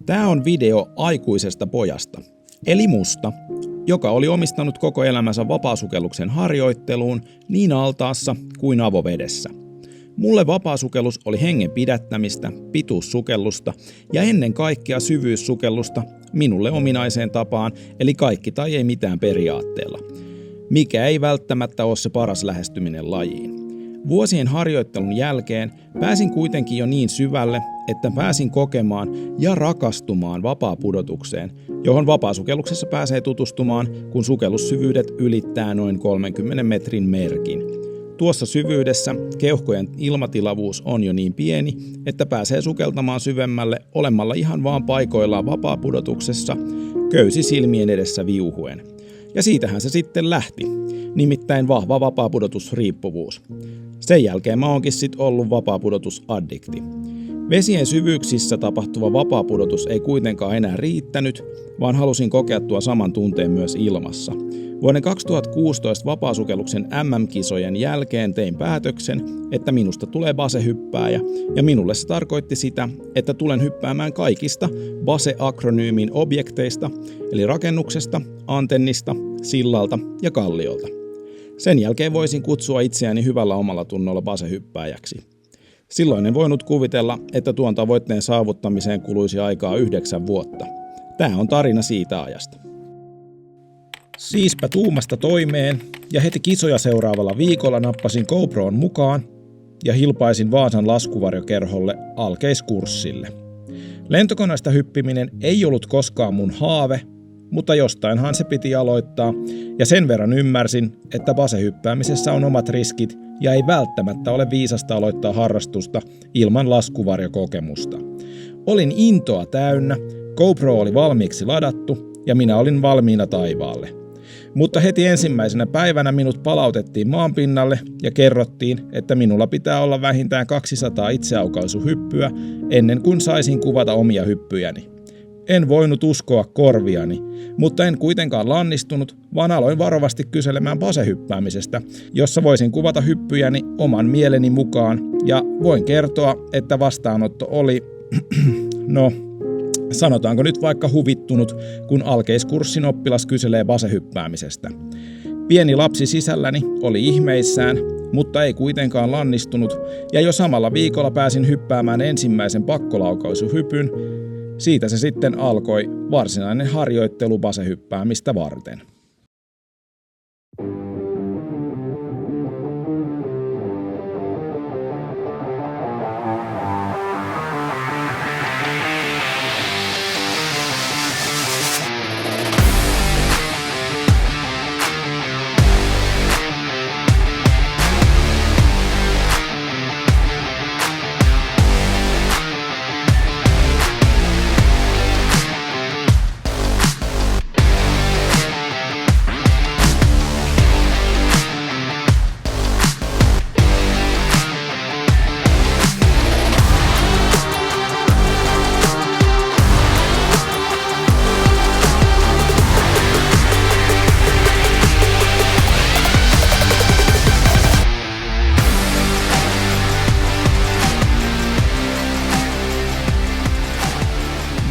Tämä on video aikuisesta pojasta, eli musta, joka oli omistanut koko elämänsä vapaasukelluksen harjoitteluun niin altaassa kuin avovedessä. Mulle vapaasukellus oli hengen pidättämistä, pituussukellusta ja ennen kaikkea syvyyssukellusta minulle ominaiseen tapaan, eli kaikki tai ei mitään periaatteella. Mikä ei välttämättä ole se paras lähestyminen lajiin. Vuosien harjoittelun jälkeen pääsin kuitenkin jo niin syvälle, että pääsin kokemaan ja rakastumaan vapaapudotukseen, johon vapaasukelluksessa pääsee tutustumaan, kun sukellussyvyydet ylittää noin 30 metrin merkin. Tuossa syvyydessä keuhkojen ilmatilavuus on jo niin pieni, että pääsee sukeltamaan syvemmälle olemalla ihan vaan paikoillaan vapaapudotuksessa, köysi silmien edessä viuhuen. Ja siitähän se sitten lähti, nimittäin vahva vapaapudotusriippuvuus. Sen jälkeen mä oonkin sit ollut vapaapudotusaddikti. Vesien syvyyksissä tapahtuva vapaapudotus ei kuitenkaan enää riittänyt, vaan halusin kokea tuo saman tunteen myös ilmassa. Vuoden 2016 vapaasukelluksen MM-kisojen jälkeen tein päätöksen, että minusta tulee basehyppääjä, ja minulle se tarkoitti sitä, että tulen hyppäämään kaikista base-akronyymin objekteista, eli rakennuksesta, antennista, sillalta ja kalliolta. Sen jälkeen voisin kutsua itseäni hyvällä omalla tunnolla basehyppääjäksi. Silloin en voinut kuvitella, että tuon tavoitteen saavuttamiseen kuluisi aikaa 9 vuotta. Tämä on tarina siitä ajasta. Siispä tuumasta toimeen ja heti kisoja seuraavalla viikolla nappasin GoProon mukaan ja hilpaisin Vaasan laskuvarjokerholle alkeiskurssille. Lentokoneesta hyppiminen ei ollut koskaan mun haave, mutta jostainhan se piti aloittaa ja sen verran ymmärsin, että basehyppäämisessä on omat riskit ja ei välttämättä ole viisasta aloittaa harrastusta ilman laskuvarjokokemusta. Olin intoa täynnä, GoPro oli valmiiksi ladattu ja minä olin valmiina taivaalle. Mutta heti ensimmäisenä päivänä minut palautettiin maanpinnalle ja kerrottiin, että minulla pitää olla vähintään 200 itseaukaisuhyppyä ennen kuin saisin kuvata omia hyppyjäni. En voinut uskoa korviani, mutta en kuitenkaan lannistunut, vaan aloin varovasti kyselemään basehyppäämisestä, jossa voisin kuvata hyppyjäni oman mieleni mukaan, ja voin kertoa, että vastaanotto oli, sanotaanko nyt vaikka huvittunut, kun alkeiskurssin oppilas kyselee basehyppäämisestä. Pieni lapsi sisälläni oli ihmeissään, mutta ei kuitenkaan lannistunut, ja jo samalla viikolla pääsin hyppäämään ensimmäisen pakkolaukaisuhypyn. Siitä se sitten alkoi varsinainen harjoittelu basehyppäämistä varten.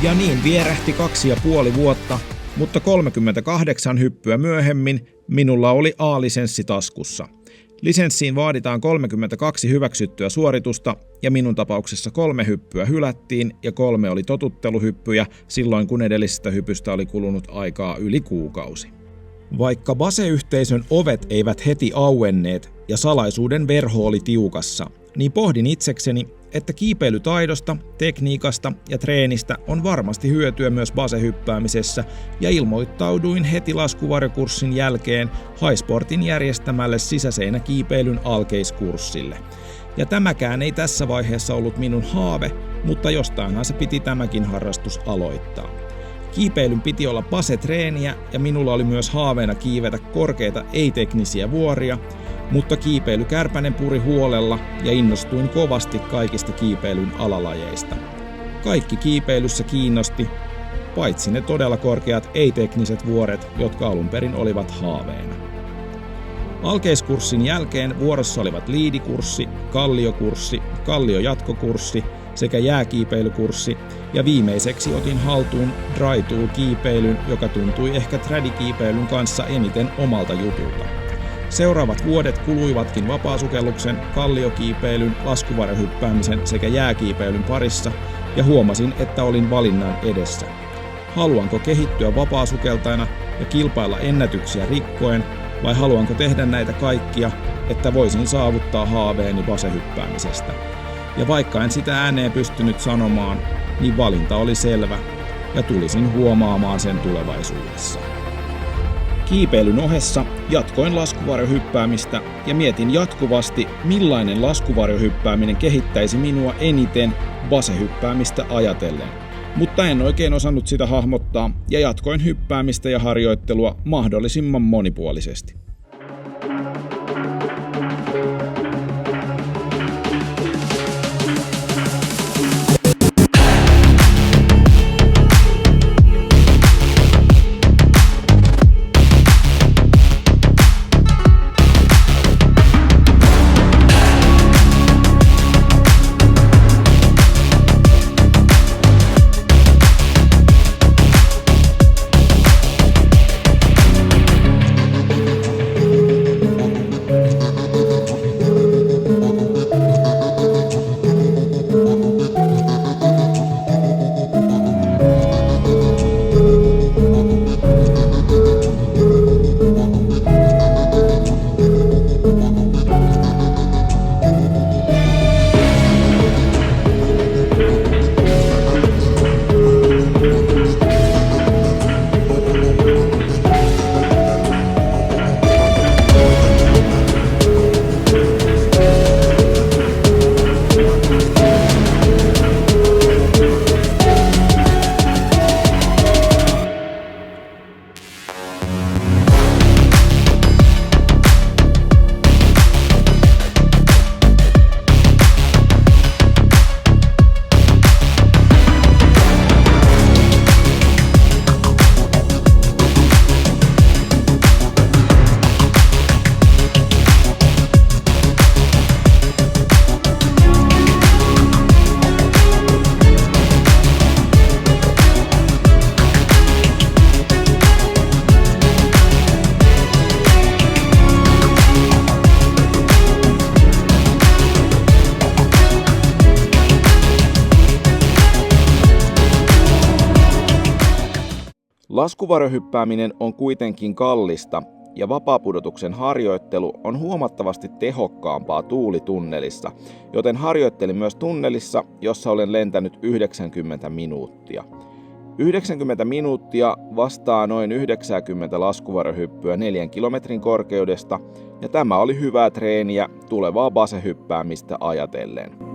Ja niin vierähti 2,5 vuotta, mutta 38 hyppyä myöhemmin minulla oli A-lisenssi taskussa. Lisenssiin vaaditaan 32 hyväksyttyä suoritusta ja minun tapauksessa 3 hyppyä hylättiin ja 3 oli totutteluhyppyjä silloin kun edellisestä hypystä oli kulunut aikaa yli kuukausi. Vaikka baseyhteisön ovet eivät heti auenneet ja salaisuuden verho oli tiukassa, niin pohdin itsekseni, että kiipeilytaidosta, tekniikasta ja treenistä on varmasti hyötyä myös basehyppäämisessä ja ilmoittauduin heti laskuvarjokurssin jälkeen Highsportin järjestämälle sisäseinäkiipeilyn alkeiskurssille. Ja tämäkään ei tässä vaiheessa ollut minun haave, mutta jostainhan se piti tämäkin harrastus aloittaa. Kiipeilyn piti olla basetreeniä ja minulla oli myös haaveena kiivetä korkeita ei-teknisiä vuoria, mutta kiipeilykärpänen puri huolella ja innostuin kovasti kaikista kiipeilyn alalajeista. Kaikki kiipeilyssä kiinnosti, paitsi ne todella korkeat ei-tekniset vuoret, jotka alun perin olivat haaveena. Alkeiskurssin jälkeen vuorossa olivat liidikurssi, kalliokurssi, kalliojatkokurssi sekä jääkiipeilykurssi ja viimeiseksi otin haltuun dry tool-kiipeilyn, joka tuntui ehkä trädikiipeilyn kanssa eniten omalta jutulta. Seuraavat vuodet kuluivatkin vapaasukelluksen, kalliokiipeilyn, laskuvarjohyppäämisen sekä jääkiipeilyn parissa ja huomasin, että olin valinnan edessä. Haluanko kehittyä vapaasukeltajana ja kilpailla ennätyksiä rikkoen vai haluanko tehdä näitä kaikkia, että voisin saavuttaa haaveeni basehyppäämisestä? Ja vaikka en sitä ääneen pystynyt sanomaan, niin valinta oli selvä ja tulisin huomaamaan sen tulevaisuudessa. Kiipeilyn ohessa jatkoin laskuvarjohyppäämistä ja mietin jatkuvasti, millainen laskuvarjohyppääminen kehittäisi minua eniten basehyppäämistä ajatellen. Mutta en oikein osannut sitä hahmottaa ja jatkoin hyppäämistä ja harjoittelua mahdollisimman monipuolisesti. Laskuvarjohyppääminen on kuitenkin kallista ja vapaapudotuksen harjoittelu on huomattavasti tehokkaampaa tuulitunnelissa, joten harjoittelin myös tunnelissa, jossa olen lentänyt 90 minuuttia. 90 minuuttia vastaa noin 90 laskuvarjohyppyä 4 kilometrin korkeudesta ja tämä oli hyvää treeniä tulevaa basehyppäämistä ajatellen.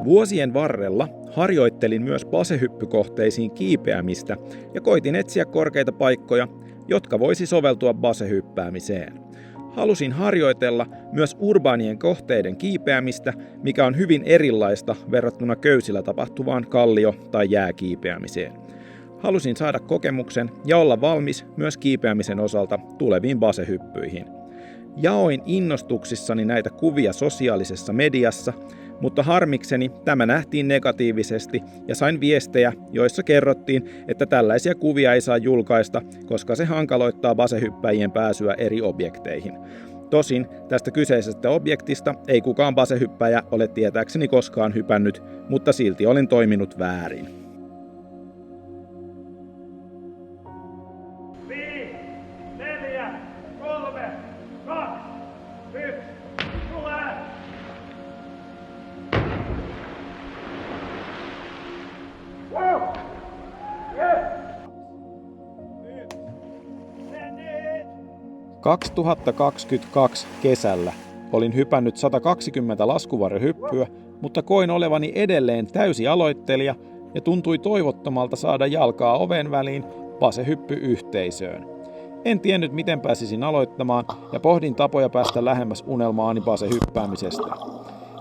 Vuosien varrella harjoittelin myös basehyppykohteisiin kiipeämistä ja koitin etsiä korkeita paikkoja, jotka voisi soveltua basehyppäämiseen. Halusin harjoitella myös urbaanien kohteiden kiipeämistä, mikä on hyvin erilaista verrattuna köysillä tapahtuvaan kallio- tai jääkiipeämiseen. Halusin saada kokemuksen ja olla valmis myös kiipeämisen osalta tuleviin basehyppyihin. Jaoin innostuksissani näitä kuvia sosiaalisessa mediassa, mutta harmikseni tämä nähtiin negatiivisesti ja sain viestejä, joissa kerrottiin, että tällaisia kuvia ei saa julkaista, koska se hankaloittaa basehyppäjien pääsyä eri objekteihin. Tosin tästä kyseisestä objektista ei kukaan basehyppäjä ole tietääkseni koskaan hypännyt, mutta silti olin toiminut väärin. 5, 4, 3, 2, 1, tulee! Wow! Yeah! 2022 kesällä olin hypännyt 120 laskuvarjohyppyä, mutta koin olevani edelleen täysi aloittelija ja tuntui toivottomalta saada jalkaa oven väliin basehyppy-yhteisöön. En tiennyt, miten pääsisin aloittamaan ja pohdin tapoja päästä lähemmäs unelmaani basehyppäämisestä.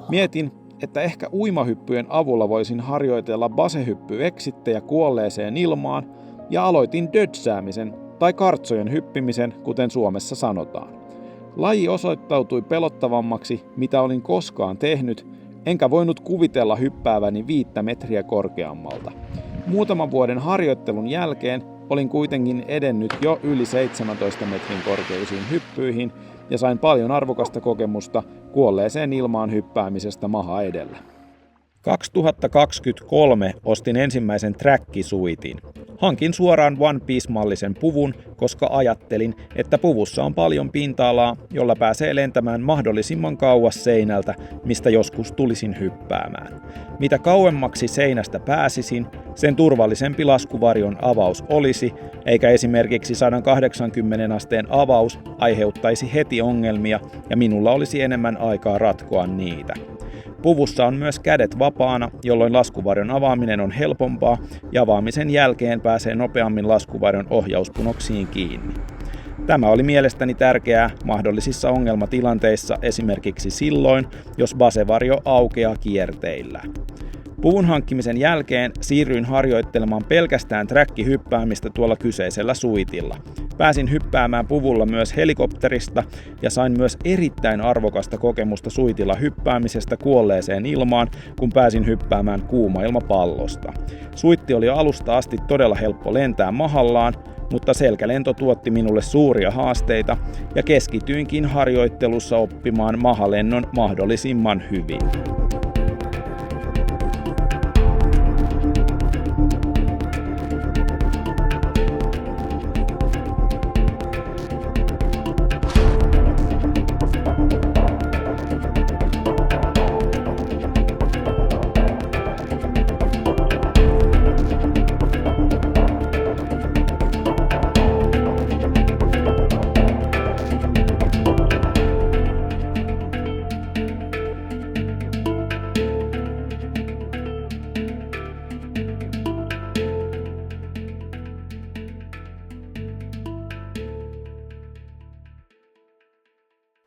Mietin, että ehkä uimahyppyjen avulla voisin harjoitella basehyppy-eksittejä kuolleeseen ilmaan ja aloitin dödsäämisen tai kartsojen hyppimisen, kuten Suomessa sanotaan. Laji osoittautui pelottavammaksi, mitä olin koskaan tehnyt, enkä voinut kuvitella hyppääväni 5 metriä korkeammalta. Muutaman vuoden harjoittelun jälkeen olin kuitenkin edennyt jo yli 17 metrin korkeisiin hyppyihin ja sain paljon arvokasta kokemusta kuolleeseen ilmaan hyppäämisestä maha edellä. 2023 ostin ensimmäisen trackisuitin. Hankin suoraan One Piece-mallisen puvun, koska ajattelin, että puvussa on paljon pinta-alaa, jolla pääsee lentämään mahdollisimman kauas seinältä, mistä joskus tulisin hyppäämään. Mitä kauemmaksi seinästä pääsisin, sen turvallisempi laskuvarjon avaus olisi, eikä esimerkiksi 180 asteen avaus aiheuttaisi heti ongelmia ja minulla olisi enemmän aikaa ratkoa niitä. Puvussa on myös kädet vapaana, jolloin laskuvarjon avaaminen on helpompaa ja avaamisen jälkeen pääsee nopeammin laskuvarjon ohjauspunoksiin kiinni. Tämä oli mielestäni tärkeää mahdollisissa ongelmatilanteissa, esimerkiksi silloin, jos basevarjo aukeaa kierteillä. Puvun hankkimisen jälkeen siirryin harjoittelemaan pelkästään träkkihyppäämistä tuolla kyseisellä suitilla. Pääsin hyppäämään puvulla myös helikopterista ja sain myös erittäin arvokasta kokemusta suitilla hyppäämisestä kuolleeseen ilmaan, kun pääsin hyppäämään kuumailmapallosta. Suitti oli alusta asti todella helppo lentää mahallaan, mutta selkälento tuotti minulle suuria haasteita ja keskityinkin harjoittelussa oppimaan mahalennon mahdollisimman hyvin.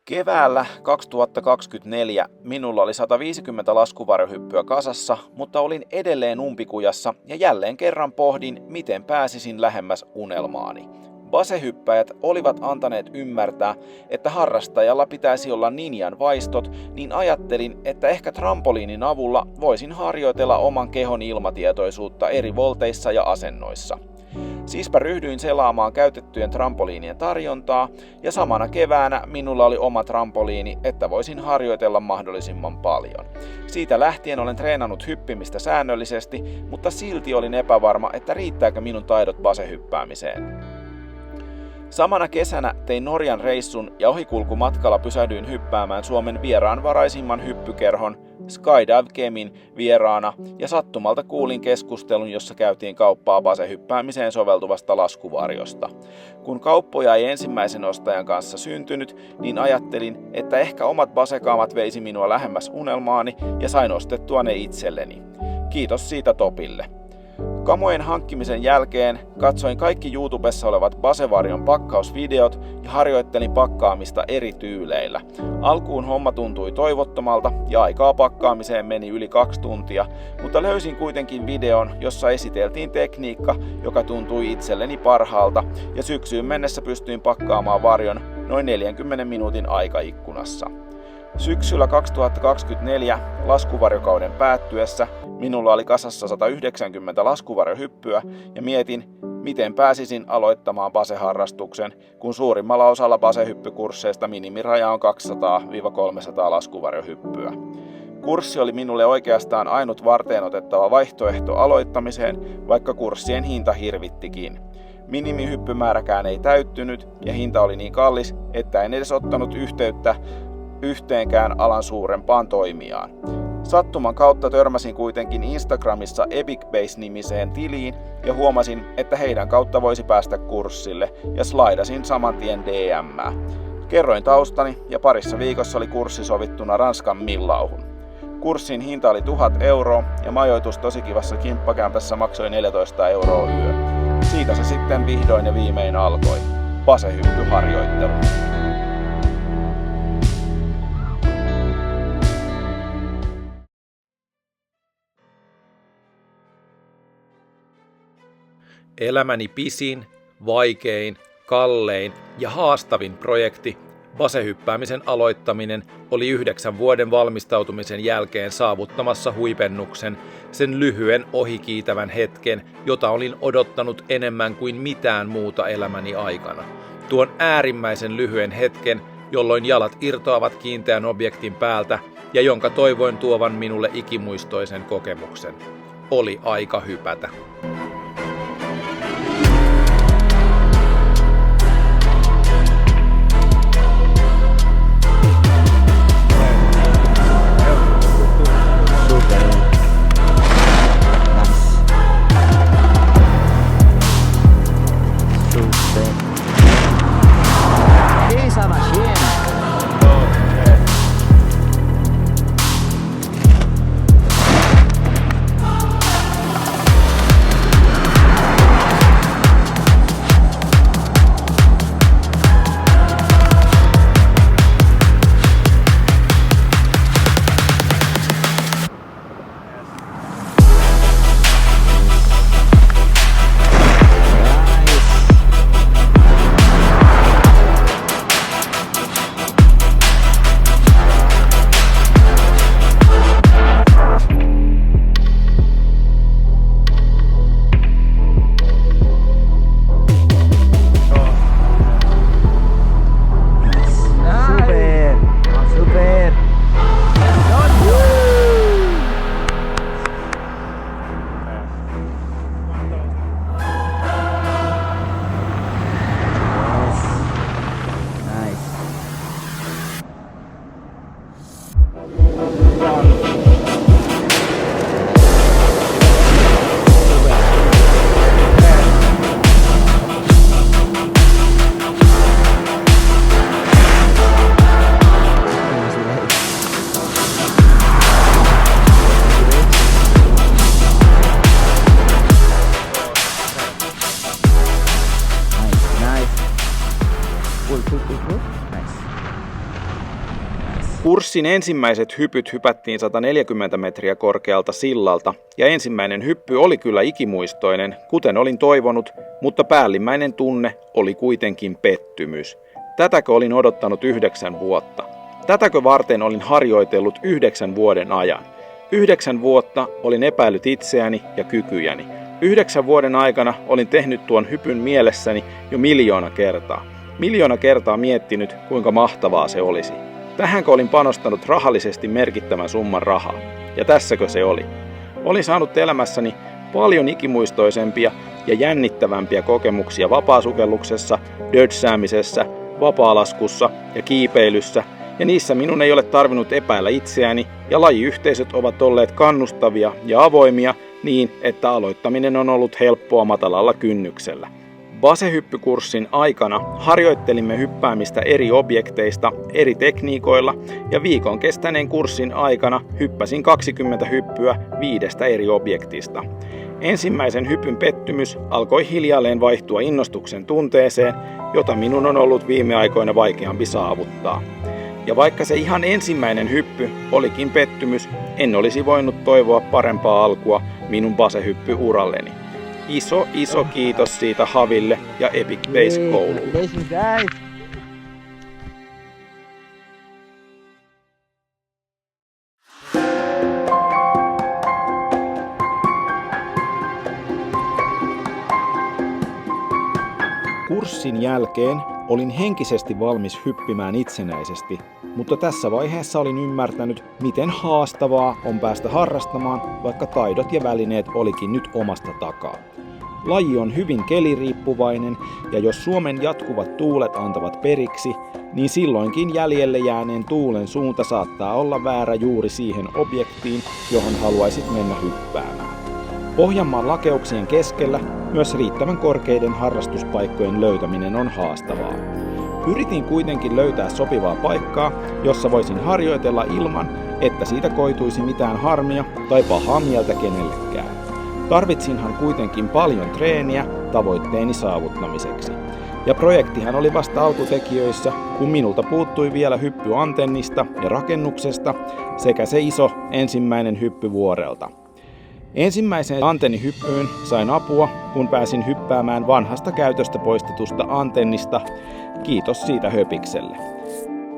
Keväällä 2024 minulla oli 150 laskuvarjohyppyä kasassa, mutta olin edelleen umpikujassa ja jälleen kerran pohdin, miten pääsisin lähemmäs unelmaani. Basehyppäjät olivat antaneet ymmärtää, että harrastajalla pitäisi olla ninjan vaistot, niin ajattelin, että ehkä trampoliinin avulla voisin harjoitella oman kehon ilmatietoisuutta eri volteissa ja asennoissa. Siispä ryhdyin selaamaan käytettyjen trampoliinien tarjontaa ja samana keväänä minulla oli oma trampoliini, että voisin harjoitella mahdollisimman paljon. Siitä lähtien olen treenannut hyppimistä säännöllisesti, mutta silti olin epävarma, että riittääkö minun taidot basehyppäämiseen. Samana kesänä tein Norjan reissun ja ohikulkumatkalla pysähdyin hyppäämään Suomen vieraanvaraisimman hyppykerhon Skydive Kemin vieraana ja sattumalta kuulin keskustelun, jossa käytiin kauppaa basehyppäämiseen soveltuvasta laskuvarjosta. Kun kauppoja ei ensimmäisen ostajan kanssa syntynyt, niin ajattelin, että ehkä omat basekaamat veisi minua lähemmäs unelmaani ja sain ostettua ne itselleni. Kiitos siitä Topille. Kamojen hankkimisen jälkeen katsoin kaikki YouTubessa olevat basevarjon pakkausvideot ja harjoittelin pakkaamista eri tyyleillä. Alkuun homma tuntui toivottomalta ja aikaa pakkaamiseen meni yli 2 tuntia, mutta löysin kuitenkin videon, jossa esiteltiin tekniikka, joka tuntui itselleni parhaalta ja syksyyn mennessä pystyin pakkaamaan varjon noin 40 minuutin aikaikkunassa. Syksyllä 2024 laskuvarjokauden päättyessä minulla oli kasassa 190 laskuvarjohyppyä ja mietin, miten pääsisin aloittamaan baseharrastuksen, kun suurimmalla osalla basehyppykursseista minimiraja on 200-300 laskuvarjohyppyä. Kurssi oli minulle oikeastaan ainut varteenotettava vaihtoehto aloittamiseen, vaikka kurssien hinta hirvittikin. Minimihyppymääräkään ei täyttynyt ja hinta oli niin kallis, että en edes ottanut yhteyttä yhteenkään alan suurempaan toimijaan. Sattuman kautta törmäsin kuitenkin Instagramissa EpicBase-nimiseen tiliin ja huomasin, että heidän kautta voisi päästä kurssille ja slaidasin saman tien DM:ää. Kerroin taustani ja parissa viikossa oli kurssi sovittuna Ranskan Millauhun. Kurssin hinta oli 1000 euroa ja majoitus tosi kivassa kimppakämpässä maksoi 14 euroa yö. Siitä se sitten vihdoin ja viimein alkoi. Basehyppyharjoittelu. Elämäni pisin, vaikein, kallein ja haastavin projekti, basehyppäämisen aloittaminen, oli 9 vuoden valmistautumisen jälkeen saavuttamassa huipennuksen, sen lyhyen ohikiitävän hetken, jota olin odottanut enemmän kuin mitään muuta elämäni aikana. Tuon äärimmäisen lyhyen hetken, jolloin jalat irtoavat kiinteän objektin päältä ja jonka toivoin tuovan minulle ikimuistoisen kokemuksen. Oli aika hypätä. Kurssin ensimmäiset hypyt hypättiin 140 metriä korkealta sillalta, ja ensimmäinen hyppy oli kyllä ikimuistoinen, kuten olin toivonut, mutta päällimmäinen tunne oli kuitenkin pettymys. Tätäkö olin odottanut 9 vuotta? Tätäkö varten olin harjoitellut 9 vuoden ajan? 9 vuotta olin epäillyt itseäni ja kykyjäni. 9 vuoden aikana olin tehnyt tuon hypyn mielessäni jo 1 000 000 kertaa. 1 000 000 kertaa miettinyt, kuinka mahtavaa se olisi. Tähänkö olin panostanut rahallisesti merkittävän summan rahaa? Ja tässäkö se oli? Olin saanut elämässäni paljon ikimuistoisempia ja jännittävämpiä kokemuksia vapaasukelluksessa, dödsäämisessä, vapaalaskussa ja kiipeilyssä, ja niissä minun ei ole tarvinnut epäillä itseäni, ja lajiyhteisöt ovat olleet kannustavia ja avoimia niin, että aloittaminen on ollut helppoa matalalla kynnyksellä. Basehyppykurssin aikana harjoittelimme hyppäämistä eri objekteista eri tekniikoilla, ja viikon kestäneen kurssin aikana hyppäsin 20 hyppyä 5 eri objektista. Ensimmäisen hypyn pettymys alkoi hiljalleen vaihtua innostuksen tunteeseen, jota minun on ollut viime aikoina vaikeampi saavuttaa. Ja vaikka se ihan ensimmäinen hyppy olikin pettymys, en olisi voinut toivoa parempaa alkua minun basehyppyuralleni. Iso kiitos siitä Haville ja Epic Base koululle. Kurssin jälkeen olin henkisesti valmis hyppimään itsenäisesti, mutta tässä vaiheessa olin ymmärtänyt, miten haastavaa on päästä harrastamaan, vaikka taidot ja välineet olikin nyt omasta takaa. Laji on hyvin keliriippuvainen, ja jos Suomen jatkuvat tuulet antavat periksi, niin silloinkin jäljelle jääneen tuulen suunta saattaa olla väärä juuri siihen objektiin, johon haluaisit mennä hyppäämään. Pohjanmaan lakeuksien keskellä myös riittävän korkeiden harrastuspaikkojen löytäminen on haastavaa. Yritin kuitenkin löytää sopivaa paikkaa, jossa voisin harjoitella ilman, että siitä koituisi mitään harmia tai pahaa mieltä kenellekään. Tarvitsinhan kuitenkin paljon treeniä tavoitteeni saavuttamiseksi. Ja projektihan oli vasta alkutekijöissä, kun minulta puuttui vielä hyppy antennista ja rakennuksesta sekä se iso ensimmäinen hyppy vuorelta. Ensimmäiseen antennihyppyyn sain apua, kun pääsin hyppäämään vanhasta käytöstä poistetusta antennista. Kiitos siitä höpikselle.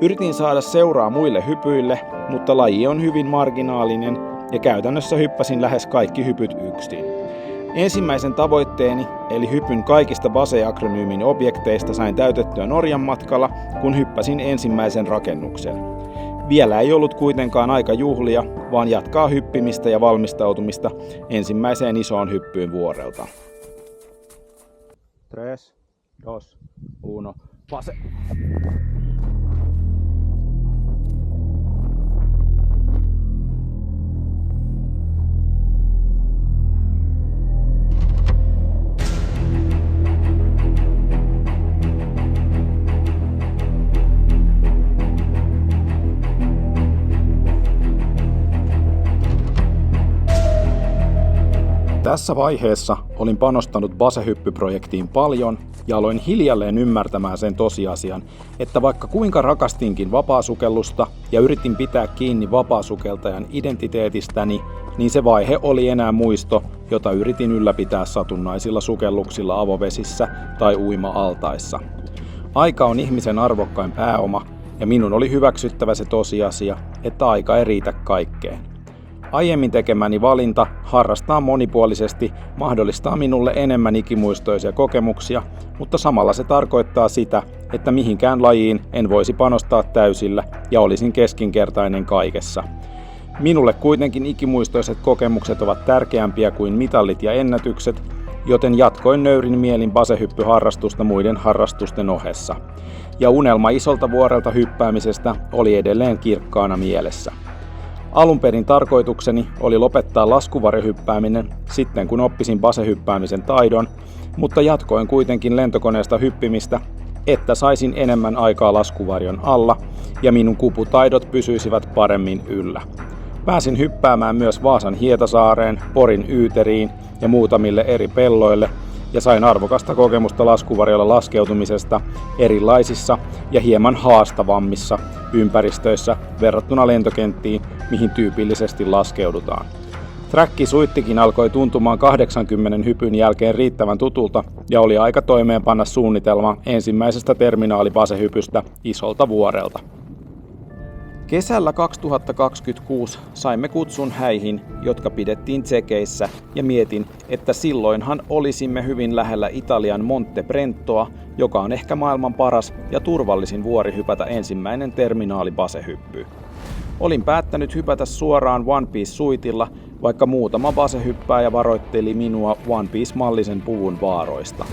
Yritin saada seuraa muille hypyille, mutta laji on hyvin marginaalinen ja käytännössä hyppäsin lähes kaikki hypyt yksin. Ensimmäisen tavoitteeni, eli hypyn kaikista BASE-akronyymin objekteista, sain täytettyä Norjan matkalla, kun hyppäsin ensimmäisen rakennuksen. Vielä ei ollut kuitenkaan aika juhlia, vaan jatkaa hyppimistä ja valmistautumista ensimmäiseen isoon hyppyyn vuorelta. 3, 2, 1, pase! Tässä vaiheessa olin panostanut BASE-hyppyprojektiin paljon ja aloin hiljalleen ymmärtämään sen tosiasian, että vaikka kuinka rakastinkin vapaasukellusta ja yritin pitää kiinni vapaasukeltajan identiteetistäni, niin se vaihe oli enää muisto, jota yritin ylläpitää satunnaisilla sukelluksilla avovesissä tai uima-altaissa. Aika on ihmisen arvokkain pääoma ja minun oli hyväksyttävä se tosiasia, että aika ei riitä kaikkeen. Aiemmin tekemäni valinta harrastaa monipuolisesti mahdollistaa minulle enemmän ikimuistoisia kokemuksia, mutta samalla se tarkoittaa sitä, että mihinkään lajiin en voisi panostaa täysillä ja olisin keskinkertainen kaikessa. Minulle kuitenkin ikimuistoiset kokemukset ovat tärkeämpiä kuin mitallit ja ennätykset, joten jatkoin nöyrin mielin basehyppyharrastusta muiden harrastusten ohessa. Ja unelma isolta vuorelta hyppäämisestä oli edelleen kirkkaana mielessä. Alun perin tarkoitukseni oli lopettaa laskuvarjohyppääminen sitten kun oppisin basehyppäämisen taidon, mutta jatkoin kuitenkin lentokoneesta hyppimistä, että saisin enemmän aikaa laskuvarjon alla ja minun kuputaidot pysyisivät paremmin yllä. Pääsin hyppäämään myös Vaasan Hietasaareen, Porin Yyteriin ja muutamille eri pelloille ja sain arvokasta kokemusta laskuvarjolla laskeutumisesta erilaisissa ja hieman haastavammissa ympäristöissä verrattuna lentokenttiin, mihin tyypillisesti laskeudutaan. Träkki suittikin alkoi tuntumaan 80 hypyn jälkeen riittävän tutulta ja oli aika toimeenpanna suunnitelma ensimmäisestä terminaalibasehypystä isolta vuorelta. Kesällä 2026 saimme kutsun häihin, jotka pidettiin Tsekeissä, ja mietin, että silloinhan olisimme hyvin lähellä Italian Monte Brentoa, joka on ehkä maailman paras ja turvallisin vuori hypätä ensimmäinen terminaali-basehyppy. Olin päättänyt hypätä suoraan One Piece-suitilla, vaikka muutama basehyppääjä varoitteli minua One Piece-mallisen puvun vaaroista.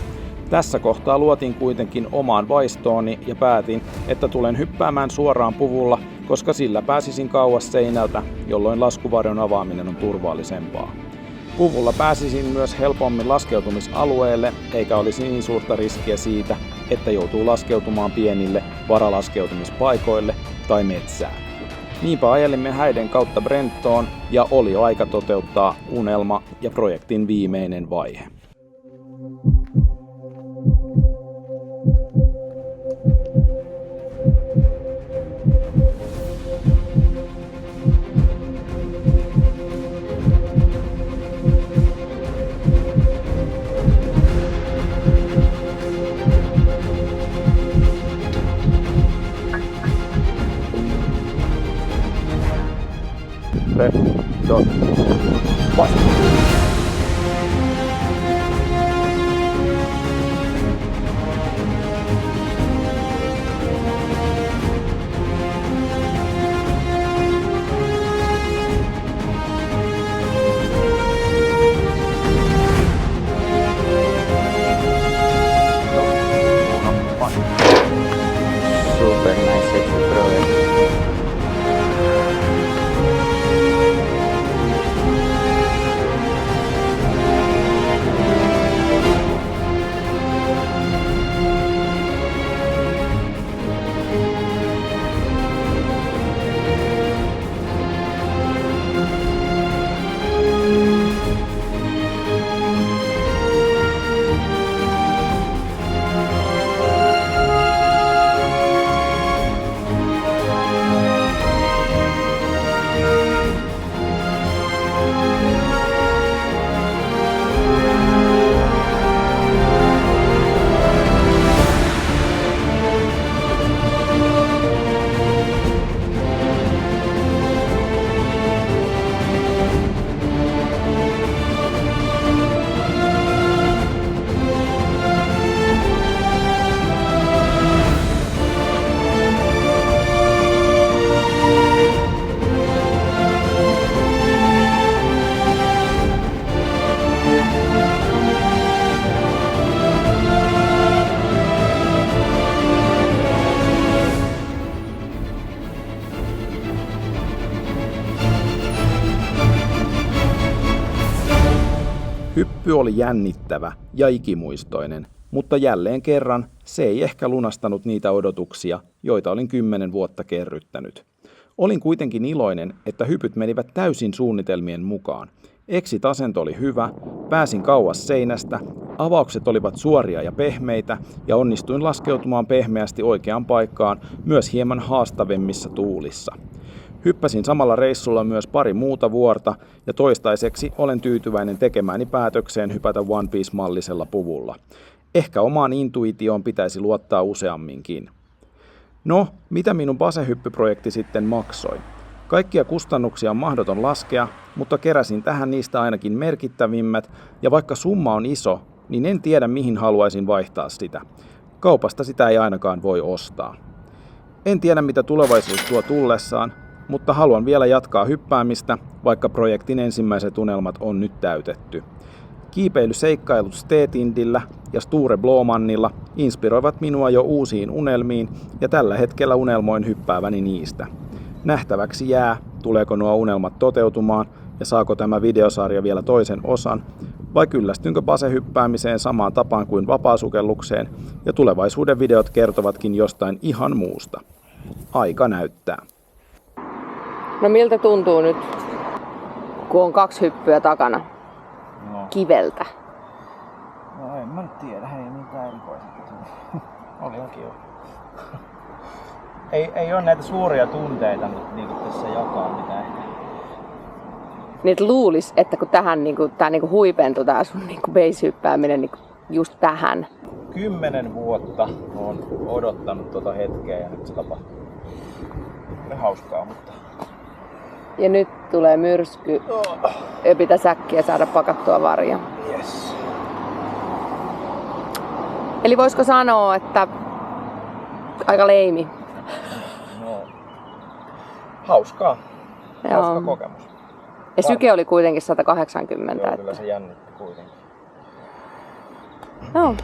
Tässä kohtaa luotin kuitenkin omaan vaistooni ja päätin, että tulen hyppäämään suoraan puvulla, koska sillä pääsisin kauas seinältä, jolloin laskuvarjon avaaminen on turvallisempaa. Puvulla pääsisin myös helpommin laskeutumisalueelle, eikä olisi niin suurta riskiä siitä, että joutuu laskeutumaan pienille varalaskeutumispaikoille tai metsään. Niinpä ajelimme häiden kautta Brentoon ja oli aika toteuttaa unelma ja projektin viimeinen vaihe. Super nice exit throw. Hyppy oli jännittävä ja ikimuistoinen, mutta jälleen kerran se ei ehkä lunastanut niitä odotuksia, joita olin 10 vuotta kerryttänyt. Olin kuitenkin iloinen, että hypyt menivät täysin suunnitelmien mukaan. Exit-asento oli hyvä, pääsin kauas seinästä, avaukset olivat suoria ja pehmeitä ja onnistuin laskeutumaan pehmeästi oikeaan paikkaan myös hieman haastavemmissa tuulissa. Hyppäsin samalla reissulla myös pari muuta vuorta ja toistaiseksi olen tyytyväinen tekemääni päätökseen hypätä One Piece-mallisella puvulla. Ehkä omaan intuitioon pitäisi luottaa useamminkin. No, mitä minun basehyppyprojekti sitten maksoi? Kaikkia kustannuksia on mahdoton laskea, mutta keräsin tähän niistä ainakin merkittävimmät, ja vaikka summa on iso, niin en tiedä mihin haluaisin vaihtaa sitä. Kaupasta sitä ei ainakaan voi ostaa. En tiedä mitä tulevaisuus tuo tullessaan, mutta haluan vielä jatkaa hyppäämistä, vaikka projektin ensimmäiset unelmat on nyt täytetty. Kiipeilyseikkailut Stetindillä ja Sture Blåmannilla inspiroivat minua jo uusiin unelmiin ja tällä hetkellä unelmoin hyppääväni niistä. Nähtäväksi jää, tuleeko nuo unelmat toteutumaan ja saako tämä videosarja vielä toisen osan, vai kyllästynkö basehyppäämiseen samaan tapaan kuin vapaasukellukseen ja tulevaisuuden videot kertovatkin jostain ihan muusta. Aika näyttää. No miltä tuntuu nyt, kun on 2 hyppyä takana? No. Kiveltä. No en mä nyt tiedä, ei mitään erikoista. Oli ihan kiva. Ei ole näitä suuria tunteita niin kuin tässä jakaa, mitä ehkä. Niin luulis, että kun tähän tää huipentui tää sun base-hyppääminen just tähän. 10 vuotta olen odottanut tota hetkeä ja nyt se tapahtuu. Oli hauskaa, mutta... Ja nyt tulee myrsky ja pitäisi äkkiä saada pakattua varja. Yes. Eli voisiko sanoa, että aika leimi? No, hauskaa. Joo. Hauska kokemus. Ja syke oli kuitenkin 180. Joo, kyllä se jännitti kuitenkin. Joo.